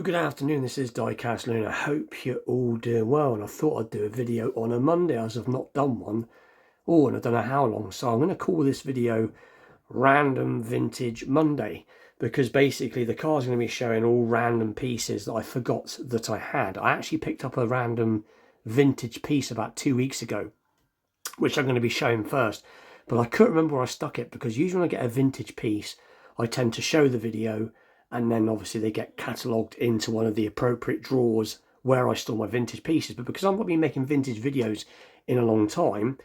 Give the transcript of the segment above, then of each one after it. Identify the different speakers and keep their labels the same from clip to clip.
Speaker 1: Good afternoon, this is Diecast and I hope you're all doing well, and I thought I'd do a video on a Monday as I've not done one, and I don't know how long, so I'm going to call this video Random Vintage Monday, because basically the car's going to be showing all random pieces that I forgot that I had. I actually picked up a random vintage piece about 2 weeks ago, which I'm going to be showing first, but I couldn't remember where I stuck it, because usually when I get a vintage piece I tend to show the video and then obviously they get catalogued into one of the appropriate drawers where I store my vintage pieces. But because I've not been making vintage videos in a long time,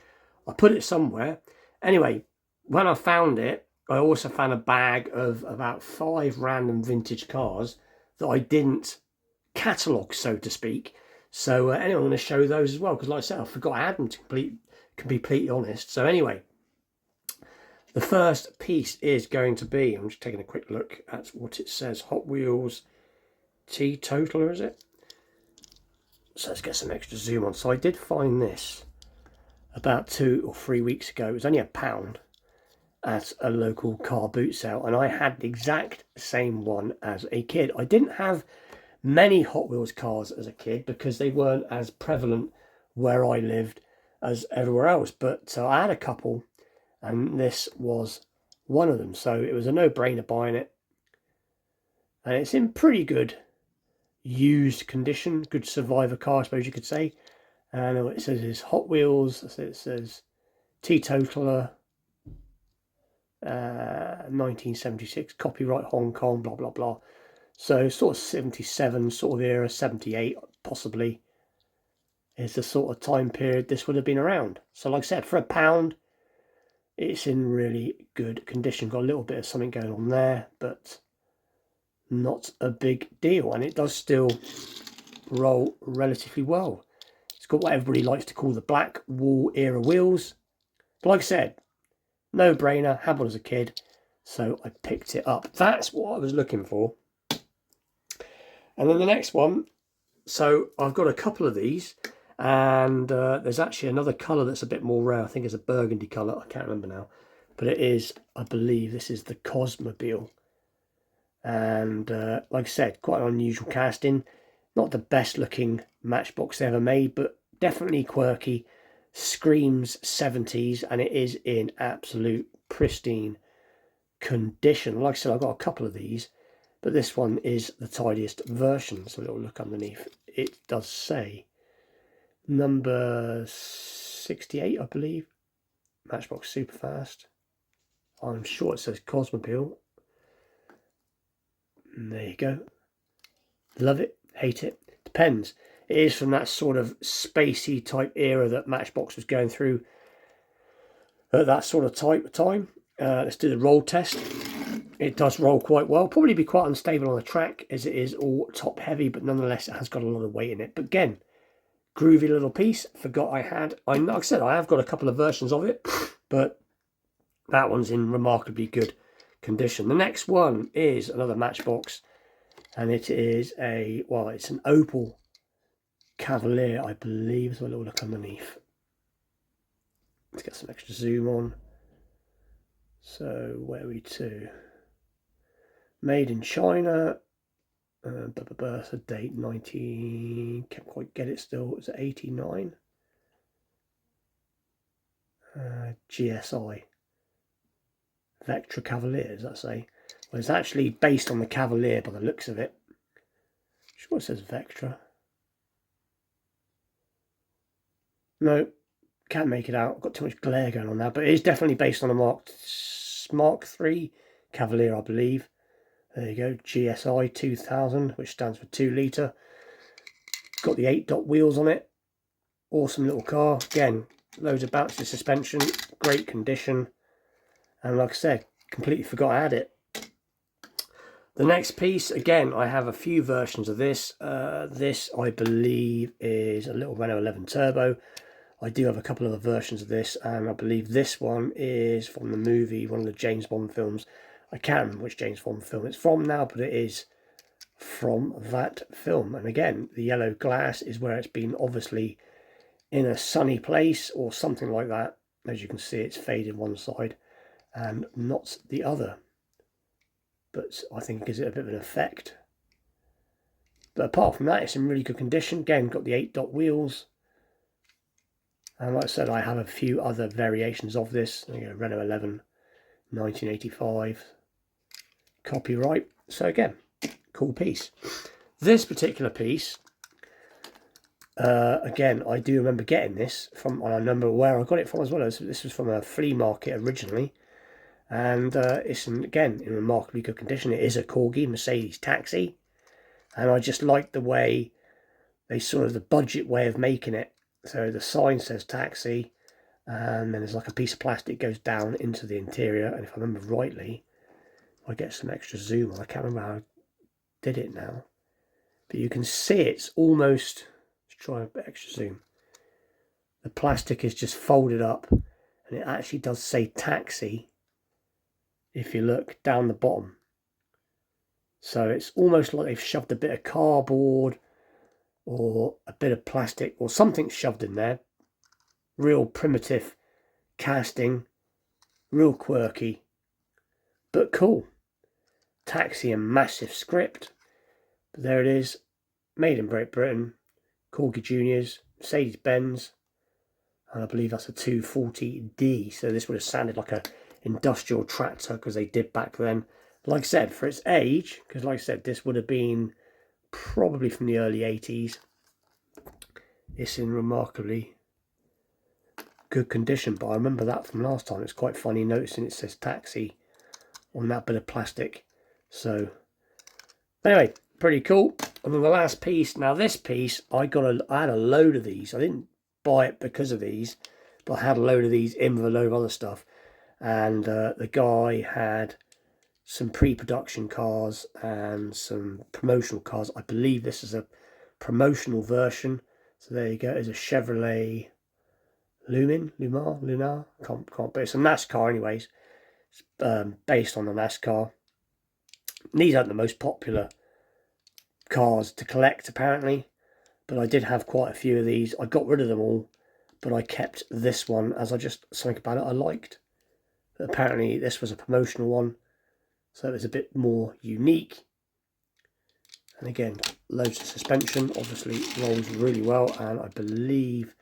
Speaker 1: I put it somewhere. Anyway, when I found it, I also found a bag of about 5 random vintage cars that I didn't catalogue, so to speak. So anyway, I'm going to show those as well, because like I said, I forgot I had them, to be completely honest. So anyway, the first piece is going to be, I'm just taking a quick look at what it says, Hot Wheels Teetotaler, is it? So let's get some extra zoom on. So I did find this about 2 or 3 weeks ago. It was only £1 at a local car boot sale, and I had the exact same one as a kid. I didn't have many Hot Wheels cars as a kid because they weren't as prevalent where I lived as everywhere else, but I had a couple, and this was one of them. So it was a no-brainer buying it, and it's in pretty good used condition, good survivor car, I suppose you could say. And what it says is Hot Wheels. So it says Teetotaler, 1976, copyright Hong Kong, blah blah blah. So sort of 77 sort of era, 78 possibly is the sort of time period this would have been around. So like I said, for £1, it's in really good condition. Got a little bit of something going on there, but not a big deal. And it does still roll relatively well. It's got what everybody likes to call the black wall era wheels. But like I said, no brainer, had one as a kid, so I picked it up. That's what I was looking for. And then the next one, so I've got a couple of these, and there's actually another colour that's a bit more rare. I think it's a burgundy colour, I can't remember now, but it is, I believe this is the Cosmobile. And like I said, quite an unusual casting, not the best looking Matchbox ever made, but definitely quirky, screams 70s, and it is in absolute pristine condition. Like I said, I've got a couple of these, but this one is the tidiest version. So a little look underneath, it does say number 68, I believe, Matchbox Superfast. I'm sure it says Cosmobile. And there you go. Love it, hate it, depends. It is from that sort of spacey type era that Matchbox was going through at that sort of type of time. Let's do the roll test. It does roll quite well. Probably be quite unstable on the track as it is all top heavy, but nonetheless it has got a lot of weight in it. But again, groovy little piece. Forgot I had. Like I said, I have got a couple of versions of it, but that one's in remarkably good condition. The next one is another Matchbox, and it is a, well, it's an Opal Cavalere, I believe. So a little look underneath. Let's get some extra zoom on. So where are we to? Made in China. So date 19. Can't quite get it still. It's 89. GSI. Vectra Cavalere, does that say? Well, it's actually based on the Cavalier by the looks of it. Sure, it says Vectra. No, can't make it out. I've got too much glare going on now, but it is definitely based on a Mark III Cavalier, I believe. There you go, GSI 2000, which stands for 2 litre. Got the 8-dot wheels on it. Awesome little car. Again, loads of bouncy suspension, great condition. And like I said, completely forgot I had it. The next piece, again, I have a few versions of this. This, I believe, is a little Renault 11 Turbo. I do have a couple of other versions of this, and I believe this one is from the movie, one of the James Bond films. I can't remember which James Bond film it's from now, but it is from that film. And again, the yellow glass is where it's been obviously in a sunny place or something like that. As you can see, it's faded one side and not the other. But I think it gives it a bit of an effect. But apart from that, it's in really good condition. Again, got the 8-dot wheels. And like I said, I have a few other variations of this. There you go, Renault 11, 1985. Copyright. So again, cool piece. This particular piece, again, I do remember getting this from, and I remember where I got it from as well. This was from a flea market originally. And it's, again, in remarkably good condition. It is a Corgi Mercedes taxi. And I just like the way they sort of, the budget way of making it. So the sign says taxi, and then there's like a piece of plastic goes down into the interior. And if I remember rightly, I get some extra zoom on. I can't remember how I did it now. But you can see it's almost, let's try a bit extra zoom. The plastic is just folded up, and it actually does say taxi if you look down the bottom. So it's almost like they've shoved a bit of cardboard or a bit of plastic or something shoved in there. Real primitive casting, real quirky, but cool. Taxi and massive script. But there it is, made in Great Britain, Corgi Juniors, Mercedes-Benz, and I believe that's a 240D. So this would have sounded like a industrial tractor because they did back then. Like I said, for its age, because like I said, this would have been probably from the early 80s. It's in remarkably good condition, but I remember that from last time. It's quite funny noticing it says taxi on that bit of plastic. So anyway, pretty cool. And then the last piece, now this piece, I had a load of these. I didn't buy it because of these, but I had a load of these in with a load of other stuff. And the guy had some pre-production cars and some promotional cars. I believe this is a promotional version. So there you go. It's a Chevrolet Lumin, Lunar. Can't. But it's a NASCAR anyways. It's based on a NASCAR. These aren't the most popular cars to collect apparently, but I did have quite a few of these. I got rid of them all, but I kept this one as I just, something about it I liked. But apparently this was a promotional one, so it was a bit more unique. And again, loads of suspension, obviously rolls really well. And I believe,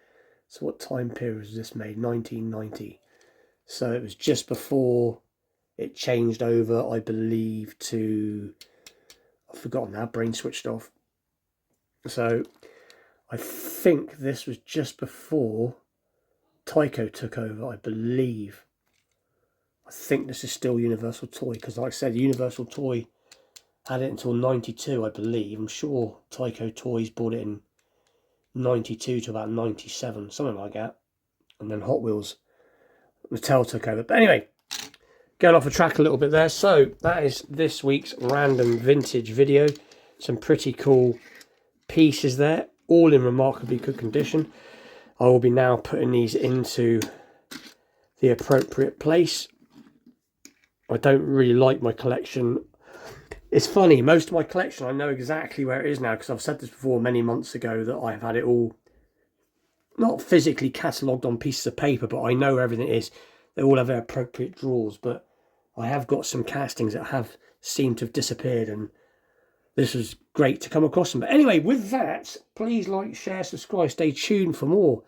Speaker 1: so what time period was this made? 1990. So it was just before it changed over, I believe, to, I've forgotten now, brain switched off. So I think this was just before Tyco took over, I believe. I think this is still Universal Toy, because like I said, Universal Toy had it until 92, I believe. I'm sure Tyco Toys bought it in 92 to about 97, something like that. And then Hot Wheels, Mattel took over. But anyway, going off the track a little bit there. So that is this week's random vintage video. Some pretty cool pieces there, all in remarkably good condition. I will be now putting these into the appropriate place. I don't really like my collection. It's funny, most of my collection, I know exactly where it is now, because I've said this before many months ago that I've had it all, not physically catalogued on pieces of paper, but I know where everything is. They all have their appropriate drawers, but I have got some castings that have seemed to have disappeared, and this was great to come across them. But anyway, with that, please like, share, subscribe, stay tuned for more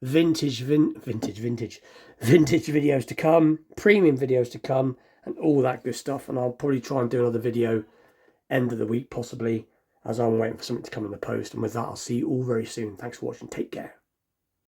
Speaker 1: vintage videos to come, premium videos to come, and all that good stuff. And I'll probably try and do another video end of the week possibly, as I'm waiting for something to come in the post. And with that, I'll see you all very soon. Thanks for watching. Take care.